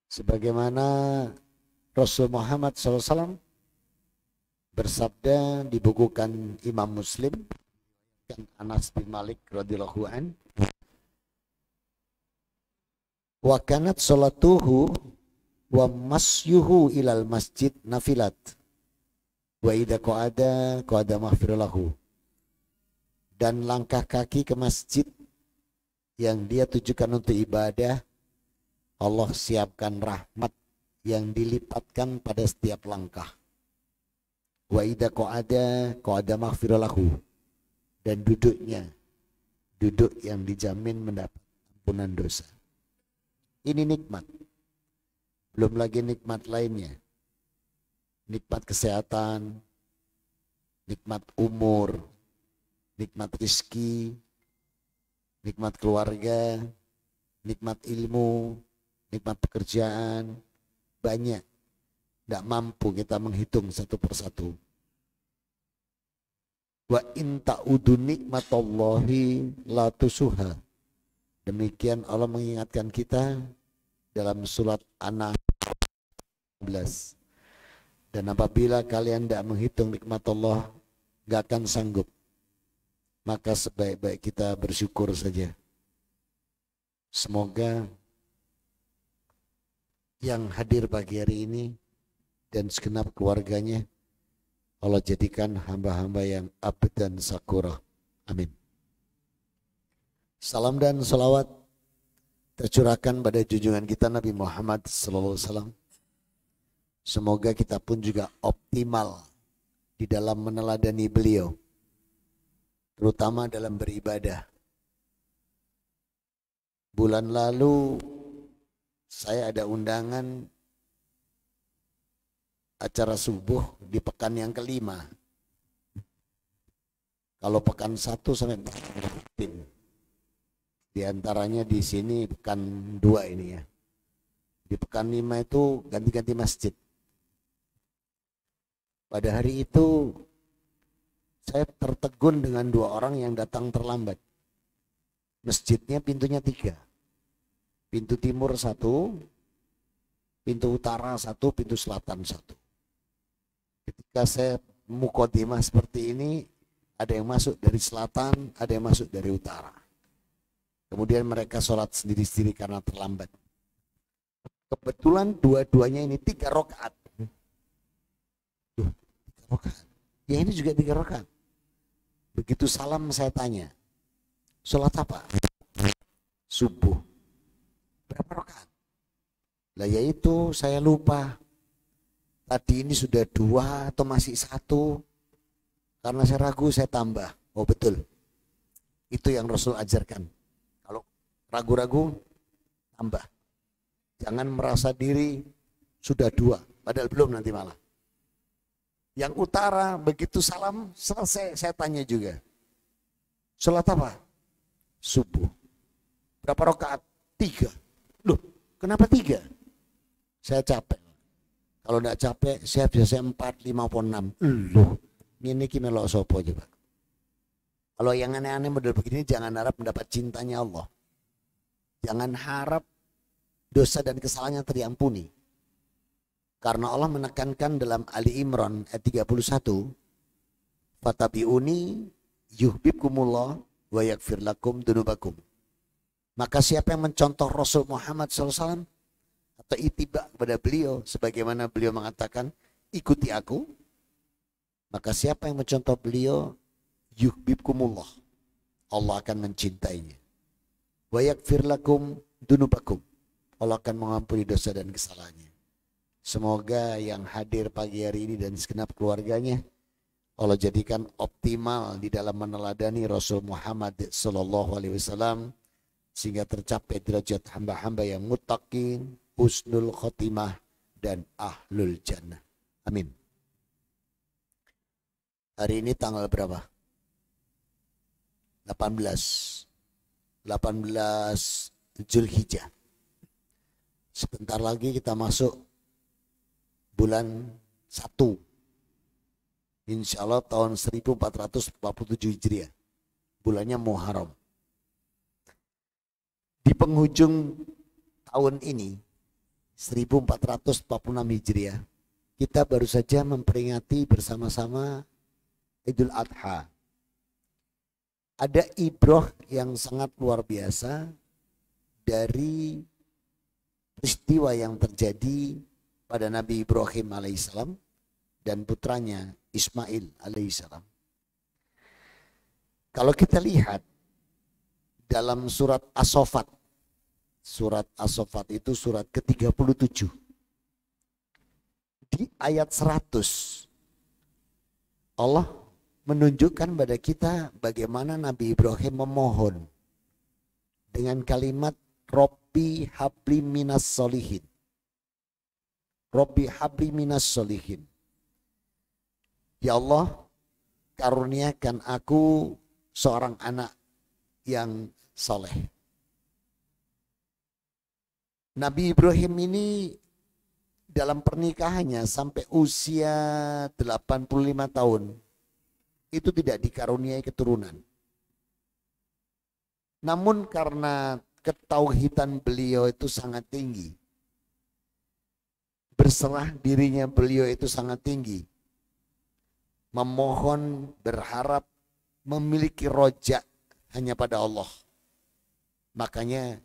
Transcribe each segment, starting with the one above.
Sebagaimana Rasul Muhammad SAW bersabda dibukukan Imam Muslim dan Anas bin Malik radhiyallahu an, wa kanat salatuhu wa masyuhu ilal masjid nafilat wa idza qa'ada maghfir lahu. Dan langkah kaki ke masjid yang dia tujukan untuk ibadah, Allah siapkan rahmat yang dilipatkan pada setiap langkah. Wa idza qa'ada maghfir lahu. Dan duduknya, duduk yang dijamin mendapat ampunan dosa. Ini nikmat. Belum lagi nikmat lainnya. Nikmat kesehatan, nikmat umur, nikmat rezeki, nikmat keluarga, nikmat ilmu, nikmat pekerjaan. Banyak. Tidak mampu kita menghitung satu persatu. Wa in ta'udu nikmatallahi la tusuha. Demikian Allah mengingatkan kita dalam surat An-Nahl 11. Dan apabila kalian tidak menghitung nikmat Allah, gak akan sanggup. Maka sebaik-baik kita bersyukur saja. Semoga yang hadir pagi hari ini dan segenap keluarganya Allah jadikan hamba-hamba yang abad dan sakurah. Amin. Salam dan salawat tercurahkan pada junjungan kita Nabi Muhammad SAW. Semoga kita pun juga optimal di dalam meneladani beliau, terutama dalam beribadah. Bulan lalu saya ada undangan acara subuh di pekan yang kelima. Kalau pekan 1 sampai pekan di antaranya di sini pekan 2 ini ya. Di pekan 5 itu ganti-ganti masjid. Pada hari itu saya tertegun dengan 2 orang yang datang terlambat. Masjidnya pintunya 3. Pintu timur 1, pintu utara 1, pintu selatan 1. Ketika saya muqaddimah seperti ini, ada yang masuk dari selatan, ada yang masuk dari utara. Kemudian mereka sholat sendiri-sendiri karena terlambat. Kebetulan dua-duanya ini 3 rakaat. 3 rakaat. Ya ini juga 3 rakaat. Begitu salam saya tanya, sholat apa? Subuh. Berapa rakaat? Lah yaitu saya lupa. Tadi ini sudah 2 atau masih 1? Karena saya ragu, saya tambah. Oh betul. Itu yang Rasul ajarkan. Kalau ragu-ragu, tambah. Jangan merasa diri sudah 2. Padahal belum nanti malah. Yang utara, begitu salam selesai, saya tanya juga. Sholat apa? Subuh. Berapa rakaat? 3. Loh, kenapa 3? Saya capek. Kalau tidak capek, saya biasa 4, 5, 6. Loh, ini melok sopo coba. Kalau yang aneh-aneh model begini, jangan harap mendapat cintanya Allah. Jangan harap dosa dan kesalahannya teriampuni. Karena Allah menekankan dalam Ali Imran ayat 31, Fatabi'uni yuhibbukumullah wa yaghfir lakum dunubakum. Maka siapa yang mencontoh Rasul Muhammad SAW atau ittiba kepada beliau sebagaimana beliau mengatakan ikuti aku, maka siapa yang mencontoh beliau yuhibbukumullah, Allah akan mencintainya. Wa yaghfir lakum dunubakum, Allah akan mengampuni dosa dan kesalahannya. Semoga yang hadir pagi hari ini dan segenap keluarganya Allah jadikan optimal di dalam meneladani Rasul Muhammad SAW sehingga tercapai derajat hamba-hamba yang muttaqin, husnul khotimah, dan ahlul jannah. Amin. Hari ini tanggal berapa? 18 Zulhijjah. Sebentar lagi kita masuk bulan 1. Insya Allah tahun 1447 Hijriah. Bulannya Muharram. Di penghujung tahun ini 1446 Hijriah, kita baru saja memperingati bersama-sama Idul Adha. Ada ibrah yang sangat luar biasa dari peristiwa yang terjadi pada Nabi Ibrahim alaihissalam dan putranya Ismail alaihissalam. Kalau kita lihat dalam surat As-Saffat, surat As-Saffat itu surat ke-37. Di ayat 100 Allah menunjukkan pada kita bagaimana Nabi Ibrahim memohon dengan kalimat Robbi habli minas solihin. Robbi habli minas solihin. Ya Allah, karuniakan aku seorang anak yang soleh. Nabi Ibrahim ini dalam pernikahannya sampai usia 85 tahun itu tidak dikaruniai keturunan. Namun karena ketauhidan beliau itu sangat tinggi, berserah dirinya beliau itu sangat tinggi, memohon, berharap, memiliki rojak hanya pada Allah. Makanya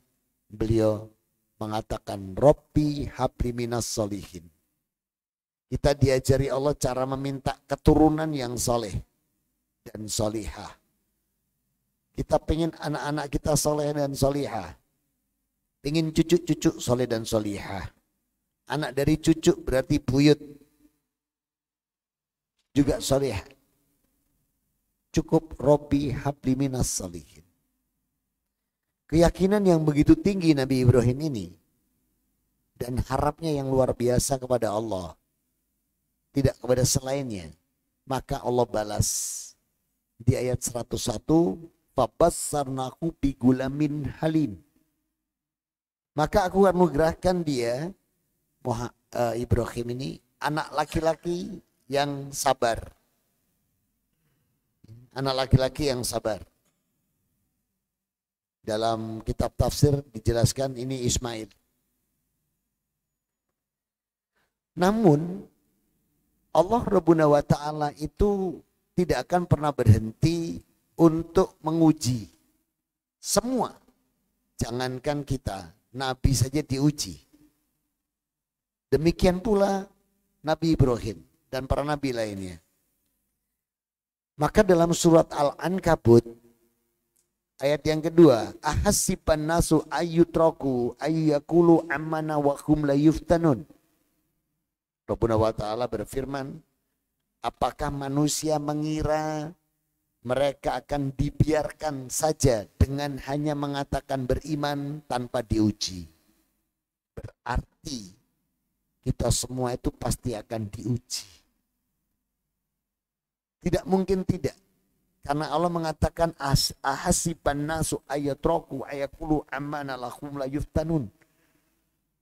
beliau mengatakan Robbi habli minas solihin. Kita diajari Allah cara meminta keturunan yang soleh dan solihah. Kita pengen anak-anak kita soleh dan solihah. Pengen cucu-cucu soleh dan solihah. Anak dari cucu berarti buyut juga solihah. Cukup Robbi habli minas solihin. Keyakinan yang begitu tinggi Nabi Ibrahim ini dan harapnya yang luar biasa kepada Allah, tidak kepada selainnya, maka Allah balas di ayat 101, fabassarnahu bigulamin halim. Maka aku anugerahkan dia Ibrahim ini anak laki-laki yang sabar. Anak laki-laki yang sabar. Dalam kitab tafsir dijelaskan ini Ismail. Namun Allah Rabbuna wa ta'ala itu tidak akan pernah berhenti untuk menguji semua. Jangankan kita, Nabi saja diuji. Demikian pula Nabi Ibrahim dan para Nabi lainnya. Maka dalam surat Al-Ankabut ayat yang kedua, ahasiban nasu ayyutraku ayyakulu amana wa hum la yuftanun. Rabbuna wa ta'ala berfirman, apakah manusia mengira mereka akan dibiarkan saja dengan hanya mengatakan beriman tanpa diuji? Berarti kita semua itu pasti akan diuji. Tidak mungkin tidak. Karena Allah mengatakan ahasiban nasu ayatroku ayakulu amana lahum la yuftanun.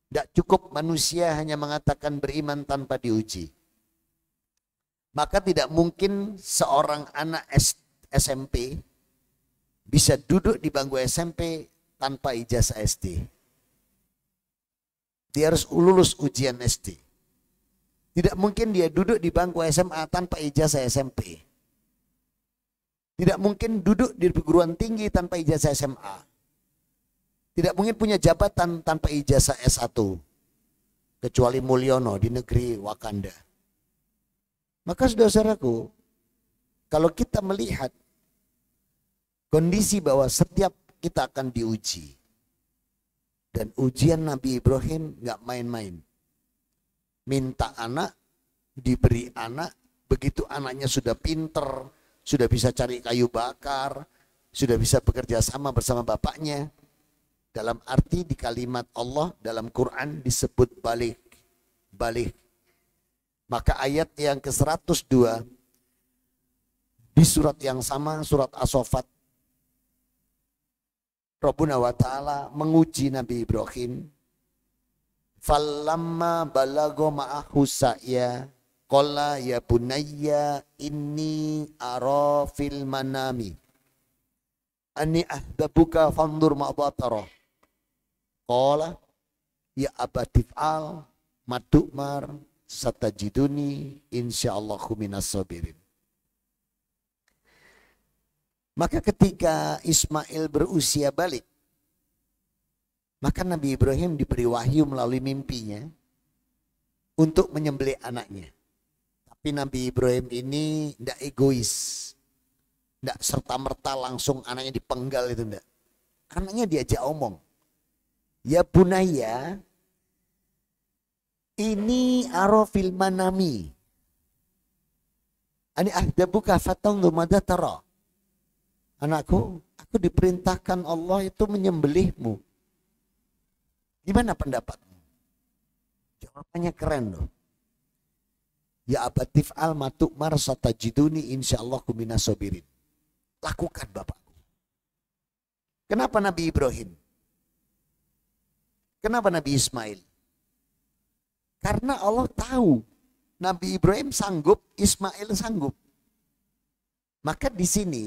Tidak cukup manusia hanya mengatakan beriman tanpa diuji. Maka tidak mungkin seorang anak SMP bisa duduk di bangku SMP tanpa ijazah SD. Dia harus lulus ujian SD. Tidak mungkin dia duduk di bangku SMA tanpa ijazah SMP. Tidak mungkin duduk di perguruan tinggi tanpa ijazah SMA. Tidak mungkin punya jabatan tanpa ijazah S1. Kecuali Mulyono di negeri Wakanda. Maka saudara-saudaraku, kalau kita melihat kondisi bahwa setiap kita akan diuji. Dan ujian Nabi Ibrahim nggak main-main. Minta anak, diberi anak, begitu anaknya sudah pinter, sudah bisa cari kayu bakar, sudah bisa bekerja sama bersama bapaknya. Dalam arti di kalimat Allah dalam Quran disebut balik. Maka ayat yang ke-102 di surat yang sama, surat As-Saffat, Rabbuna wa ta'ala menguji Nabi Ibrahim. Falamma balago ma'ahu sa'ya qala ya bunayya inni ara fil manami anni ahdabuka fandur ma'batara qala ya abatif'al madukmar satajiduni insyaallahu minas sabirin. Maka ketika Ismail berusia balik, maka Nabi Ibrahim diberi wahyu melalui mimpinya untuk menyembelih anaknya. Tapi Nabi Ibrahim ini tidak egois. Tidak serta-merta langsung anaknya dipenggal itu enggak. Anaknya diajak omong. Ya bunaya, ini arofil manami. Ani ahdabuka fatangdu madatara. Anakku, aku diperintahkan Allah itu menyembelihmu. Gimana pendapatmu? Jawabannya keren loh. Ya abatif al matukmar satajiduni insyaallah minas sabirin. Lakukan bapakku. Kenapa Nabi Ibrahim? Kenapa Nabi Ismail? Karena Allah tahu Nabi Ibrahim sanggup, Ismail sanggup. Maka di sini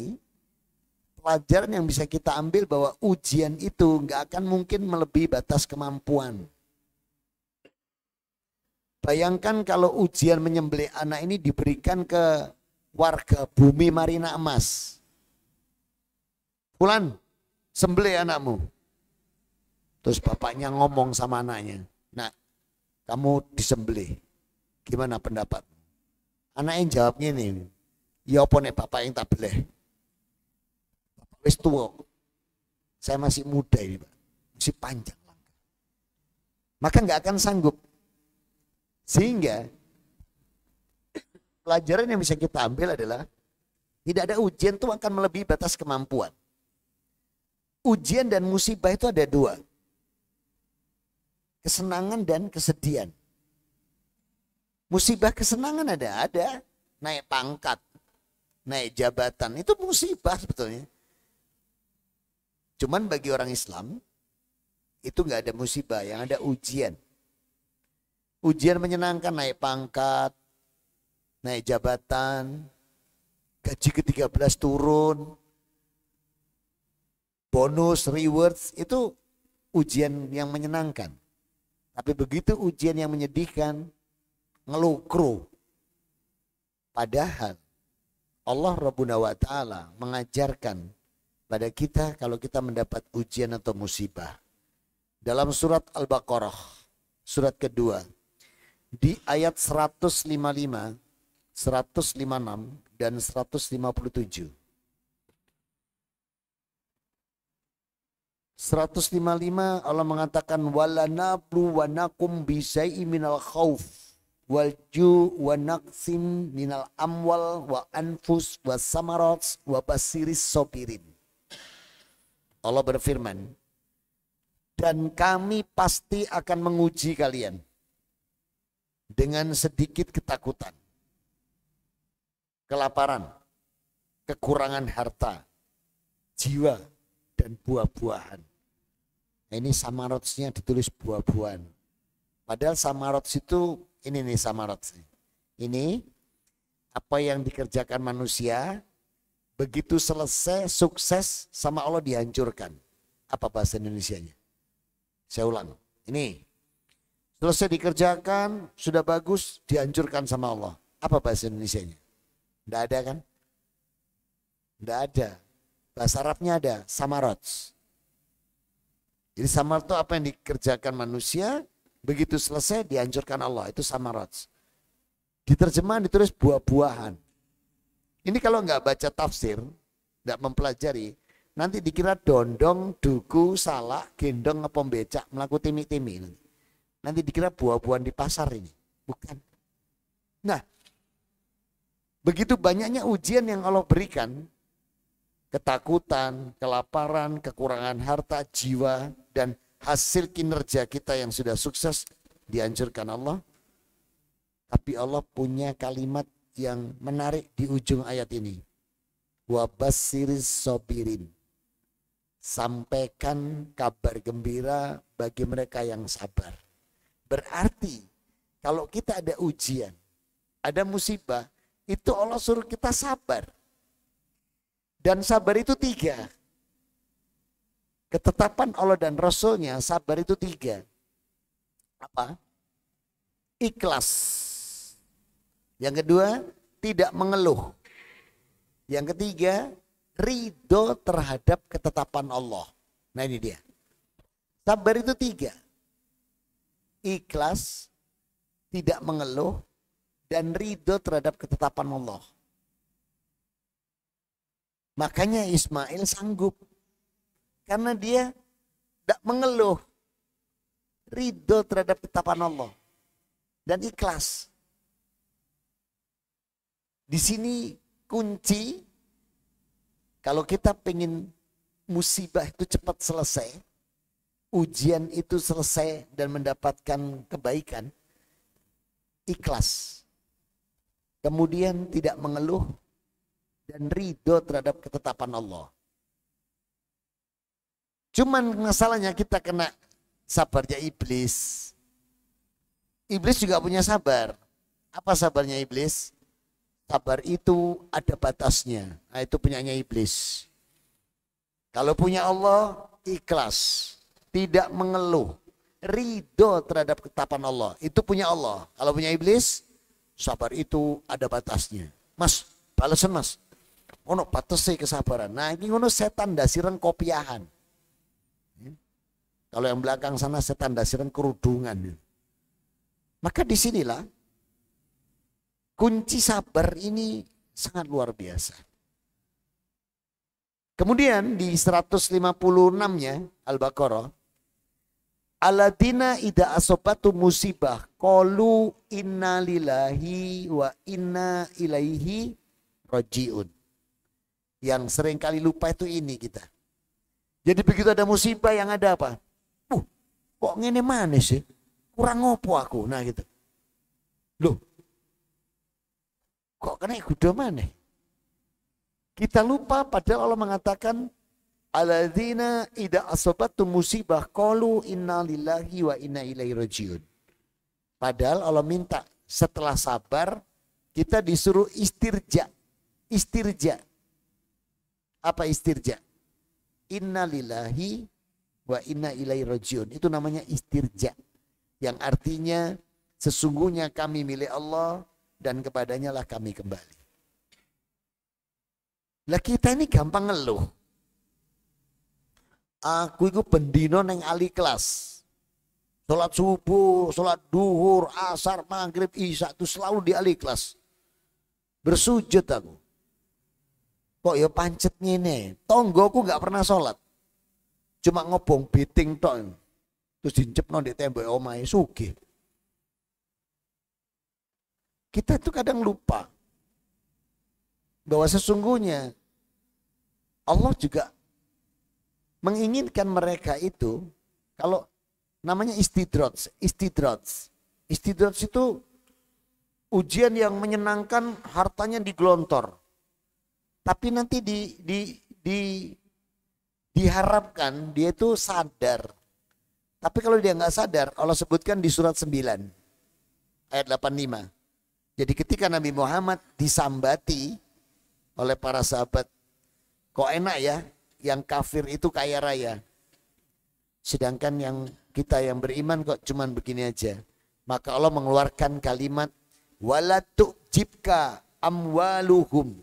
pelajaran yang bisa kita ambil bahwa ujian itu nggak akan mungkin melebihi batas kemampuan. Bayangkan kalau ujian menyembelih anak ini diberikan ke warga bumi Marina Emas. Fulan, sembelih anakmu. Terus bapaknya ngomong sama anaknya, nah kamu disembelih, gimana pendapat? Anaknya jawab gini, ya apa nek bapak yang tak beleh? Wis tua, saya masih muda ini Pak, masih panjang langkah. Maka nggak akan sanggup. Sehingga pelajaran yang bisa kita ambil adalah tidak ada ujian itu akan melebihi batas kemampuan. Ujian dan musibah itu ada dua. Kesenangan dan kesedihan. Musibah kesenangan ada. Naik pangkat, naik jabatan, itu musibah sebetulnya. Cuman bagi orang Islam, itu nggak ada musibah, yang ada ujian. Ujian menyenangkan, naik pangkat, naik jabatan, gaji ke-13 turun, bonus, rewards, itu ujian yang menyenangkan. Tapi begitu ujian yang menyedihkan, ngelukru. Padahal Allah Rabbuna wa ta'ala mengajarkan pada kita kalau kita mendapat ujian atau musibah. Dalam surat Al-Baqarah, surat kedua, di ayat 155, 156, dan 157. 155 Allah mengatakan walanablu wanakum bisai minal khauf wal ju wa naqsim minal amwal wa anfus wa samarat wa basiris sopirin. Allah berfirman, dan kami pasti akan menguji kalian dengan sedikit ketakutan, kelaparan, kekurangan harta, jiwa, dan buah-buahan. Nah, ini samarotsnya ditulis buah-buahan. Padahal samarots itu, ini nih samarotsnya. Ini apa yang dikerjakan manusia, begitu selesai, sukses, sama Allah dihancurkan. Apa bahasa Indonesianya? Saya ulang. Ini, selesai dikerjakan, sudah bagus, dihancurkan sama Allah. Apa bahasa Indonesianya? Tidak ada kan? Tidak ada. Bahasa Arabnya ada, samarot. Jadi samarot itu apa yang dikerjakan manusia, begitu selesai dihancurkan Allah. Itu samarot. Di terjemahan ditulis buah-buahan. Ini kalau nggak baca tafsir, nggak mempelajari, nanti dikira dondong, duku, salak, gendong, ngepom becak, melaku timi-timi. Nanti dikira buah-buahan di pasar ini. Bukan. Nah, begitu banyaknya ujian yang Allah berikan, ketakutan, kelaparan, kekurangan harta, jiwa, dan hasil kinerja kita yang sudah sukses dihancurkan Allah. Tapi Allah punya kalimat yang menarik di ujung ayat ini. Wa bassiris sabirin. Sampaikan kabar gembira bagi mereka yang sabar. Berarti kalau kita ada ujian, ada musibah, itu Allah suruh kita sabar. Dan sabar itu 3. Ketetapan Allah dan Rasulnya sabar itu 3. Apa? Ikhlas. Yang kedua, tidak mengeluh. Yang ketiga, ridho terhadap ketetapan Allah. Nah ini dia. Sabar itu 3. Ikhlas, tidak mengeluh, dan ridho terhadap ketetapan Allah. Makanya Ismail sanggup. Karena dia tidak mengeluh. Ridho terhadap ketetapan Allah. Dan ikhlas. Di sini kunci, kalau kita pengen musibah itu cepat selesai, ujian itu selesai dan mendapatkan kebaikan, ikhlas. Kemudian tidak mengeluh, dan ridho terhadap ketetapan Allah. Cuman masalahnya kita kena sabarnya iblis. Iblis juga punya sabar. Apa sabarnya iblis? Sabar itu ada batasnya. Nah, itu punyanya iblis. Kalau punya Allah, ikhlas. Tidak mengeluh. Ridho terhadap ketetapan Allah. Itu punya Allah. Kalau punya iblis, sabar itu ada batasnya. Mas, balesan mas. Ono batasnya kesabaran. Nah ini ono setan dasiran kopiahan. Kalau yang belakang sana setan dasiran kerudungan. Maka disinilah kunci sabar ini sangat luar biasa. Kemudian di 156-nya Al-Baqarah, Alladzina idza asobatu musibah qalu inna lillahi wa inna ilaihi rajiun. Yang sering kali lupa itu ini kita. Jadi begitu ada musibah yang ada apa? Kok ngene mana sih? Kurang ngopo aku? Nah gitu. Loh, kok kena kuda mana? Kita lupa padahal Allah mengatakan alladzina idza asabatu musibah qalu inna lillahi wa inna ilaihi rajiun. Padahal Allah minta setelah sabar kita disuruh istirja. Istirja. Apa istirja? Inna lillahi wa inna ilaihi rajiun. Itu namanya istirja. Yang artinya sesungguhnya kami milik Allah dan kepadanya lah kami kembali. Lah kita ini gampang ngeluh. Aku itu bendino neng ali kelas. Sholat subuh, sholat duhur, asar, maghrib, isya itu selalu di ali kelas. Bersujud aku. Kok ya pancet ngene, tonggoku gak pernah sholat. Cuma ngobong biting tok. Terus dincepno di tembok omahe sugih. Kita tuh kadang lupa bahwa sesungguhnya Allah juga menginginkan mereka itu, kalau namanya istidraj. Istidraj itu ujian yang menyenangkan, hartanya digelontor. Tapi nanti diharapkan dia itu sadar. Tapi kalau dia nggak sadar, Allah sebutkan di surat 9 ayat 85. Jadi ketika Nabi Muhammad disambati oleh para sahabat, kok enak ya, yang kafir itu kaya raya. Sedangkan yang kita yang beriman kok cuman begini aja. Maka Allah mengeluarkan kalimat wala tu'jibka amwaluhum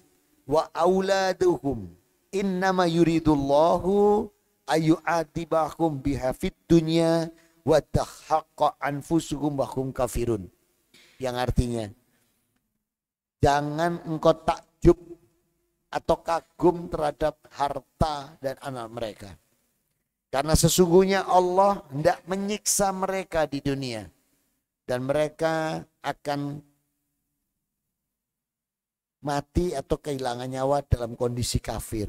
wa auladuhum innama yuridullahu ayyu'adibahum biha fid dunya wa tahaqqa anfusuhum wa hum kafirun. Yang artinya, jangan engkau takjub atau kagum terhadap harta dan anak mereka. Karena sesungguhnya Allah hendak menyiksa mereka di dunia. Dan mereka akan mati atau kehilangan nyawa dalam kondisi kafir.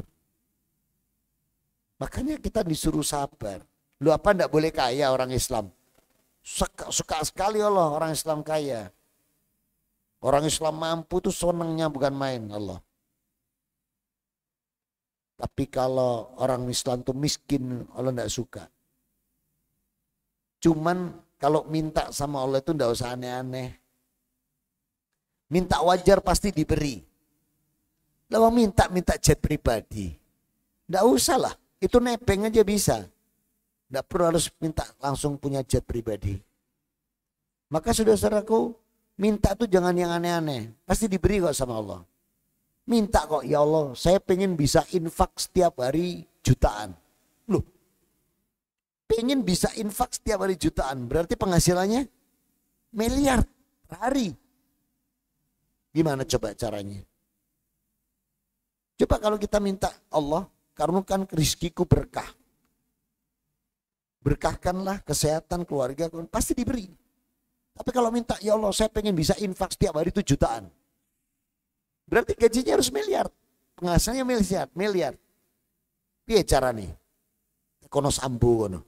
Makanya kita disuruh sabar. Lu apa enggak boleh kaya orang Islam? Suka sekali Allah orang Islam kaya. Orang Islam mampu itu senangnya bukan main Allah. Tapi kalau orang Islam itu miskin, Allah enggak suka. Cuman kalau minta sama Allah itu enggak usah aneh-aneh. Minta wajar pasti diberi. Lalu minta jet pribadi. Enggak usah lah, itu nebeng aja bisa. Enggak perlu harus minta langsung punya jet pribadi. Maka saudara-saudaraku, minta tuh jangan yang aneh-aneh. Pasti diberi kok sama Allah. Minta kok, ya Allah saya pengen bisa infak setiap hari jutaan. Loh, pengen bisa infak setiap hari jutaan. Berarti penghasilannya miliar per hari. Gimana coba caranya? Coba kalau kita minta Allah, karuniakan rizkiku berkah. Berkahkanlah kesehatan keluarga, pasti diberi. Tapi kalau minta, ya Allah saya pengen bisa infak setiap hari 7 jutaan. Berarti gajinya harus miliar. Penghasilannya miliar. Piye caranya? Kono sambu kono.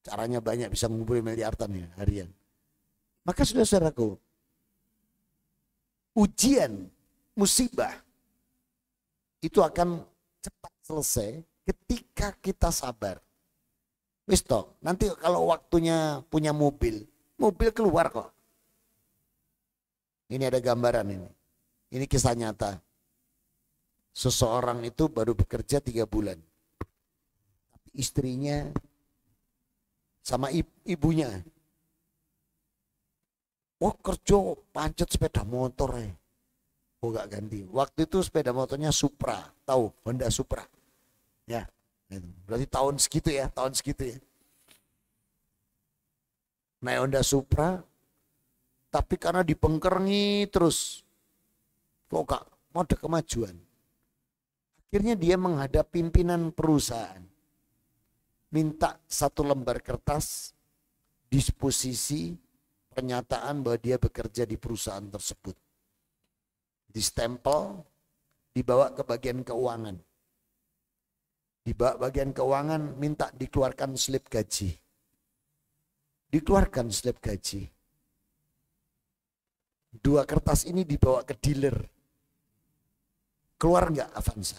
Caranya banyak bisa ngumpulin miliaran ya harian. Maka saudara-saudaraku, ujian, musibah itu akan cepat selesai ketika kita sabar. Wis toh, nanti kalau waktunya punya mobil keluar kok. Ini ada gambaran ini. Ini kisah nyata. Seseorang itu baru bekerja 3 bulan. Tapi istrinya sama ibunya. Oh kerja pancet sepeda motor ya. Oh gak ganti. Waktu itu sepeda motornya Supra. Tahu Honda Supra. Ya. Berarti tahun segitu ya. Naik Honda Supra. Tapi karena dibengkerengi terus. Kok gak ada kemajuan. Akhirnya dia menghadap pimpinan perusahaan. Minta 1 lembar kertas. Disposisi pernyataan bahwa dia bekerja di perusahaan tersebut. Distempel. Dibawa ke bagian keuangan. Dibawa bagian keuangan minta dikeluarkan slip gaji. Dikeluarkan slip gaji. 2 kertas ini dibawa ke dealer. Keluar enggak Avanza?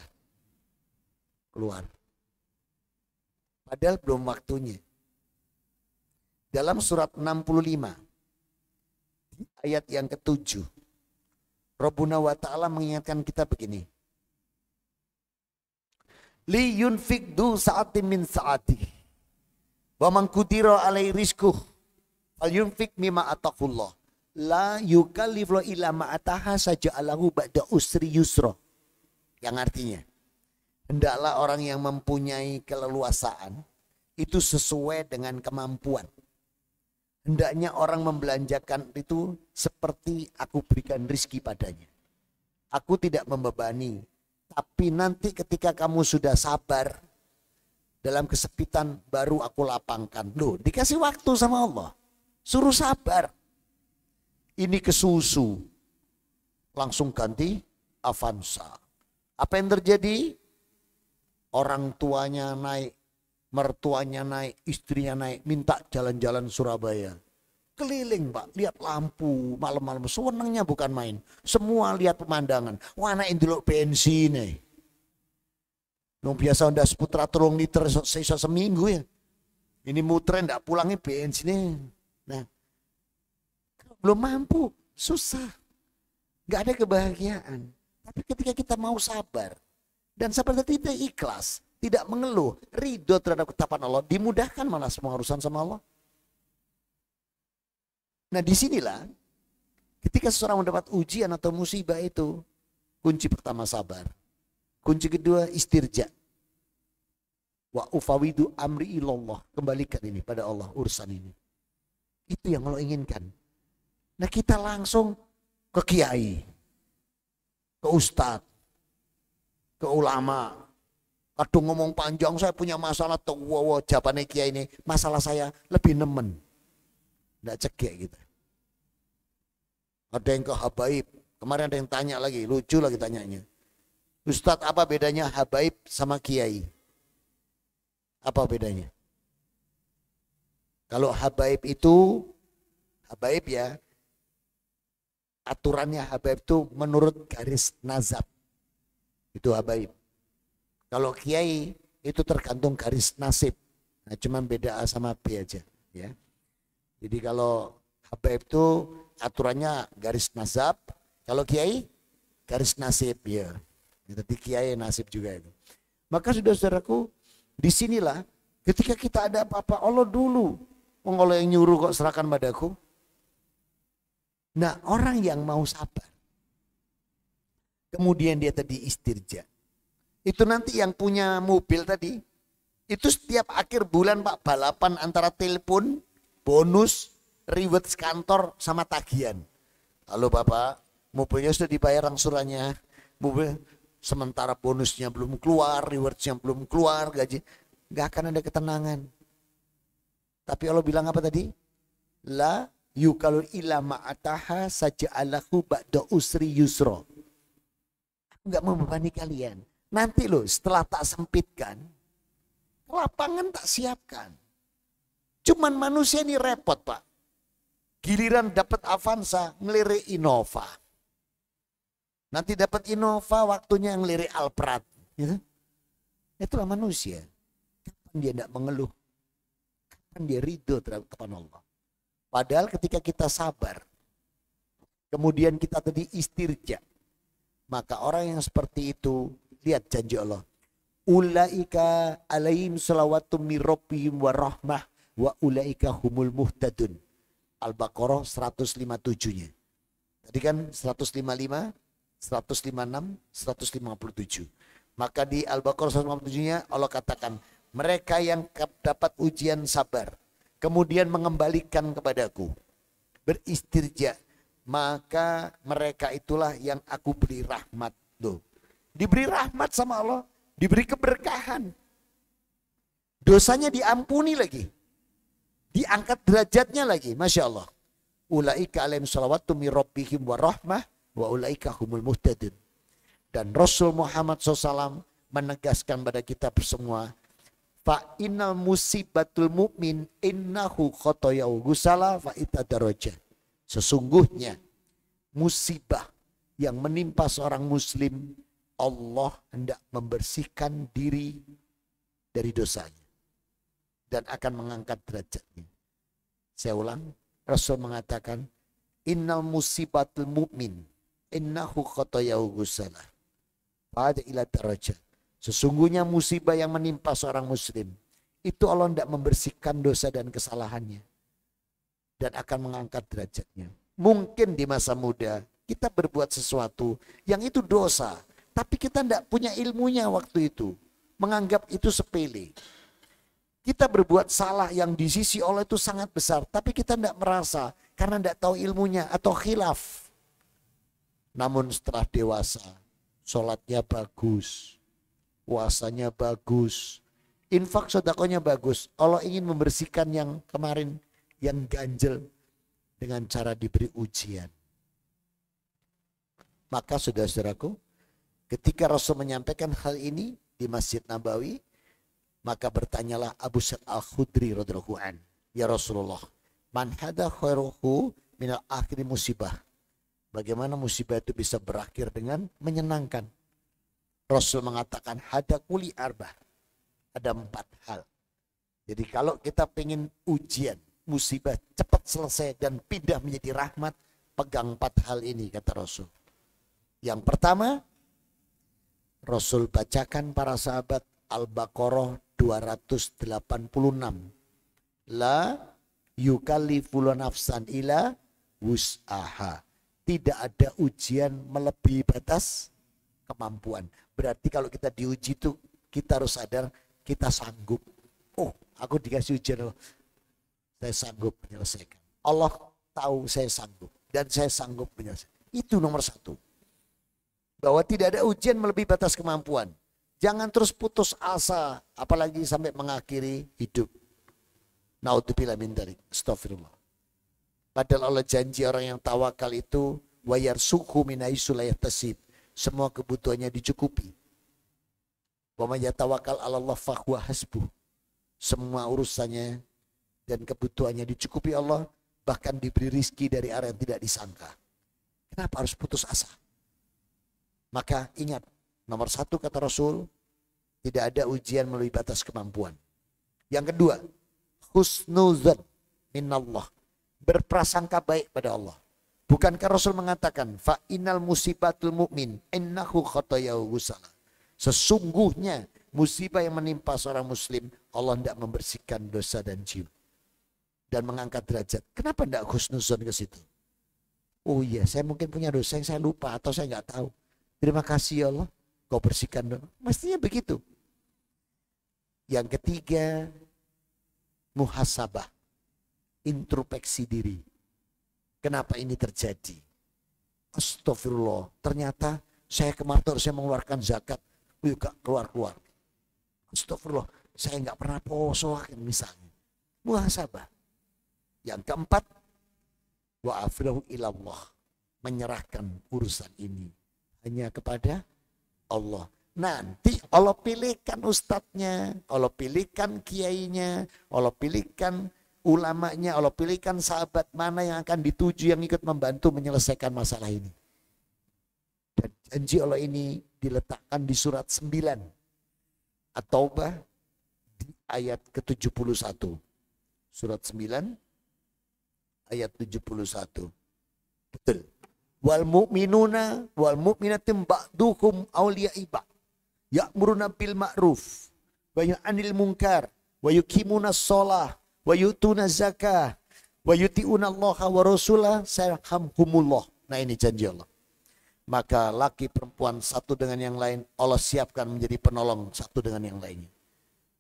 Keluar. Padahal belum waktunya. Dalam surat 65 di ayat yang ke-7 Rabbuna wa ta'ala mengingatkan kita begini. Li yunfik du sa'atin min sa'ati wa man qudira alai rizquh fal yunfik mimma ataqullah la yukallifu illa ma ataha saja'alahu ba'da usri yusra. Yang artinya, hendaklah orang yang mempunyai keleluasaan itu sesuai dengan kemampuan. Hendaknya orang membelanjakan itu seperti aku berikan rizki padanya. Aku tidak membebani. Tapi nanti ketika kamu sudah sabar, dalam kesepitan baru aku lapangkan. Loh, dikasih waktu sama Allah. Suruh sabar. Ini ke susu. Langsung ganti Avanza. Apa yang terjadi? Orang tuanya naik. Mertuanya naik, istrinya naik, minta jalan-jalan Surabaya. Keliling Pak, lihat lampu, malam-malam, senangnya bukan main. Semua lihat pemandangan, wah naik dulu bensin nih. Yang biasa udah seputar 3 liter seminggu ya. Ini muter ndak pulangnya bensinnya. Nah, belum mampu, susah. Gak ada kebahagiaan. Tapi ketika kita mau sabar, dan sabar tidak ikhlas, tidak mengeluh, ridho terhadap ketetapan Allah, dimudahkan malah semua urusan sama Allah. Nah disinilah ketika seseorang mendapat ujian atau musibah itu, Kunci pertama sabar. Kunci kedua istirja. Wa ufawidu amri ilallah. Kembalikan ini pada Allah urusan ini. Itu yang Allah inginkan. Nah kita langsung ke kiai, ke ustadz, ke ulama. Kadang ngomong panjang, saya punya masalah tuh, wow, jawabannya kiai ini, masalah saya lebih nemen. Nggak cekek gitu. Ada yang ke habaib, kemarin ada yang tanya lagi, lucu lagi tanyanya. Ustadz apa bedanya habaib sama kiai? Apa bedanya? Kalau habaib itu, habaib ya, aturannya habaib itu menurut garis nazab. Itu habaib. Kalau kiai itu tergantung garis nasib. Nah, cuman beda A sama B aja, ya. Jadi kalau habaib itu aturannya garis nazab, kalau kiai garis nasib, ya. Jadi kiai nasib juga itu. Maka saudara-saudaraku, disinilah ketika kita ada apa-apa, Allah dulu. Allah yang nyuruh kok serahkan padaku. Nah, orang yang mau sabar, kemudian dia tadi istirja. Itu nanti yang punya mobil tadi, itu setiap akhir bulan Pak, balapan antara telepon, bonus, reward kantor sama tagihan. Halo Bapak, mobilnya sudah dibayar angsurannya, mobil sementara bonusnya belum keluar, rewardnya belum keluar, gaji, nggak akan ada ketenangan. Tapi Allah bilang apa tadi? La yukalul ila ma'ataha saja'alahu ba'da usri yusro. Aku nggak membebani kalian. Nanti loh setelah tak sempitkan, lapangan tak siapkan. Cuman manusia ini repot Pak. Giliran dapat Avanza, ngelirik Innova. Nanti dapat Innova, waktunya ngelirik Alphard. Gitu. Itulah manusia. Kapan dia tidak mengeluh? Kapan dia ridho terhadap kepada Allah? Padahal ketika kita sabar, kemudian kita tadi istirja, maka orang yang seperti itu, lihat janji Allah. Ulaika alaihim salawatum min rabbihim wa rahmah wa ulaika humul muhtadun. Al-Baqarah 157-nya. Tadi kan 155, 156, 157. Maka di Al-Baqarah 157-nya Allah katakan, mereka yang dapat ujian sabar, kemudian mengembalikan kepadaku, beristirja, maka mereka itulah yang aku beri rahmat. Tuh. Diberi rahmat sama Allah, diberi keberkahan. Dosanya diampuni lagi. Diangkat derajatnya lagi, Masya Allah. Ulaika alaihim salawatu min rabbihim wa rahmah wa ulaika humul muhtadun. Dan Rasul Muhammad SAW menegaskan pada kita semua, fa innal musibatul mu'min innahu khotoyau gusala fa itadaraja. Sesungguhnya musibah yang menimpa seorang muslim, Allah hendak membersihkan diri dari dosanya dan akan mengangkat derajatnya. Saya ulang, Rasul mengatakan, innal musibatul mu'min innahu khotoyau gusala fa ila darajat. Sesungguhnya musibah yang menimpa seorang muslim, itu Allah tidak membersihkan dosa dan kesalahannya. Dan akan mengangkat derajatnya. Mungkin di masa muda, kita berbuat sesuatu yang itu dosa. Tapi kita tidak punya ilmunya waktu itu. Menganggap itu sepele. Kita berbuat salah yang di sisi Allah itu sangat besar. Tapi kita tidak merasa karena tidak tahu ilmunya atau khilaf. Namun setelah dewasa, sholatnya bagus. Puasanya bagus, infak sedekahnya bagus. Allah ingin membersihkan yang kemarin yang ganjel dengan cara diberi ujian. Maka saudara-saudaraku, ketika Rasul menyampaikan hal ini di Masjid Nabawi, maka bertanyalah Abu Sa'id Al-Khudri radhiyallahu an, ya Rasulullah, man hada khairuhu minal akhiri musibah. Bagaimana musibah itu bisa berakhir dengan menyenangkan? Rasul mengatakan hada kuli arba. Ada 4 hal. Jadi kalau kita pengen ujian, musibah cepat selesai dan pindah menjadi rahmat, pegang 4 hal ini kata Rasul. Yang pertama, Rasul bacakan para sahabat Al-Baqarah 286. La yukallifu nafsan ila wus'aha. Tidak ada ujian melebihi batas kemampuan. Berarti kalau kita diuji itu kita harus sadar kita sanggup. Oh, aku dikasih ujian, saya sanggup menyelesaikan. Allah tahu saya sanggup dan saya sanggup menyelesaikan. Itu nomor satu. Bahwa tidak ada ujian melebihi batas kemampuan. Jangan terus putus asa, apalagi sampai mengakhiri hidup. Naudzubillah min dzalik. Astagfirullah. Padahal Allah janji orang yang tawakal itu wayarsuqhu min haitsu la yahtasib. Semua kebutuhannya dicukupi. Wa may yatawakkal 'alallah fahuwa hasbuh. Semua urusannya dan kebutuhannya dicukupi Allah, bahkan diberi rizki dari arah yang tidak disangka. Kenapa harus putus asa? Maka ingat, nomor satu kata Rasul, tidak ada ujian melalui batas kemampuan. Yang kedua, husnuzan minallah, berprasangka baik pada Allah. Bukankah Rasul mengatakan, fa innal musibatul mu'min innahu khotoyahu gusala. Sesungguhnya musibah yang menimpa seorang muslim, Allah tidak membersihkan dosa dan jiwa dan mengangkat derajat. Kenapa tidak husnuzan ke situ? Oh iya, saya mungkin punya dosa yang saya lupa atau saya nggak tahu. Terima kasih ya Allah, kau bersihkan. Mestinya begitu. Yang ketiga, muhasabah, introspeksi diri. Kenapa ini terjadi? Astagfirullah, ternyata saya kemarin harusnya mengeluarkan zakat, juga keluar-keluar. Astagfirullah, saya nggak pernah poso misalnya. Muhasabah. Yang keempat, wa'afirahu ilallah, menyerahkan urusan ini hanya kepada Allah. Nanti Allah pilihkan ustadznya, Allah pilihkan kiainya, Allah pilihkan ulamanya, Allah pilihkan sahabat mana yang akan dituju yang ikut membantu menyelesaikan masalah ini. Dan janji Allah ini diletakkan di surat 9 At-Taubah di ayat ke-71. Surat 9 ayat 71. Betul. Wal mu'minuna wal mu'minatim ba'duhum awliya'i ba'd. Ya'muruna bil ma'ruf wa yanha'anil munkar wa yuqimuna shalah wa yutuna zakah wa yuti'una Allah wa rasulah sayarhamhumullah. Nah, ini janji Allah. Maka laki perempuan satu dengan yang lain Allah siapkan menjadi penolong satu dengan yang lainnya.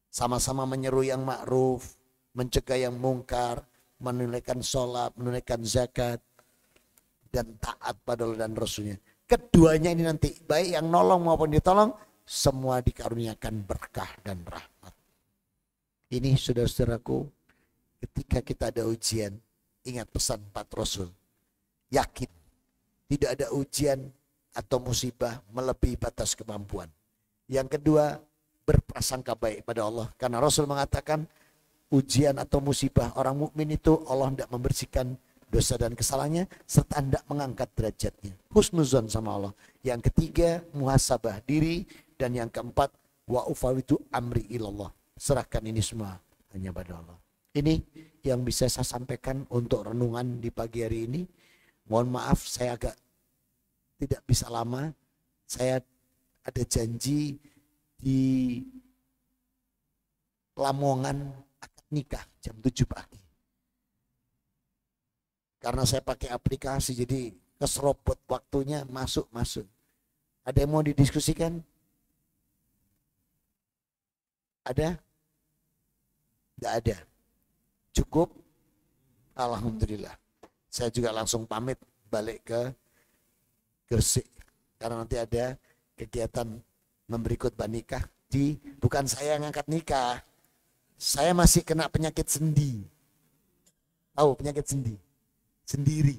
Sama-sama menyeru yang ma'ruf, mencegah yang mungkar, menunaikan sholat, menunaikan zakat, dan taat pada Allah dan Rasulnya. Keduanya ini nanti, baik yang nolong maupun ditolong, semua dikaruniakan berkah dan rahmat. Ini saudara-saudaraku, ketika kita ada ujian, ingat pesan 4 Rasul. Yakin, tidak ada ujian atau musibah melebihi batas kemampuan. Yang kedua, berprasangka baik pada Allah. Karena Rasul mengatakan, ujian atau musibah orang mukmin itu Allah tidak membersihkan dosa dan kesalahannya serta tidak mengangkat derajatnya. Husnuzon sama Allah. Yang ketiga, muhasabah diri. Dan yang keempat, wa ufawidu amri ilallah. Serahkan ini semua hanya pada Allah. Ini yang bisa saya sampaikan untuk renungan di pagi hari ini. Mohon maaf saya agak tidak bisa lama. Saya ada janji di Lamongan akad nikah jam 7 pagi. Karena saya pakai aplikasi jadi keserobot waktunya masuk. Ada yang mau didiskusikan? Ada? Tidak ada. Cukup? Alhamdulillah. Saya juga langsung pamit balik ke Gresik. Karena nanti ada kegiatan memberi khutbah nikah di, bukan saya yang ngangkat nikah. Saya masih kena penyakit sendi. Tahu penyakit sendi? Sendiri.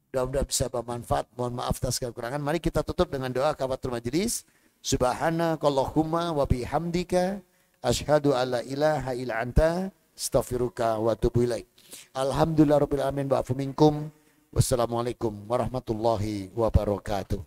Mudah-mudahan bisa bermanfaat. Mohon maaf atas kekurangan. Mari kita tutup dengan doa kafatul majelis. Subhanakallahumma wa bihamdika asyhadu alla ilaha illa anta astaghfiruka wa atubu ilaik. Alhamdulillahirabbil alamin wa afu minkum. Wassalamualaikum warahmatullahi wabarakatuh.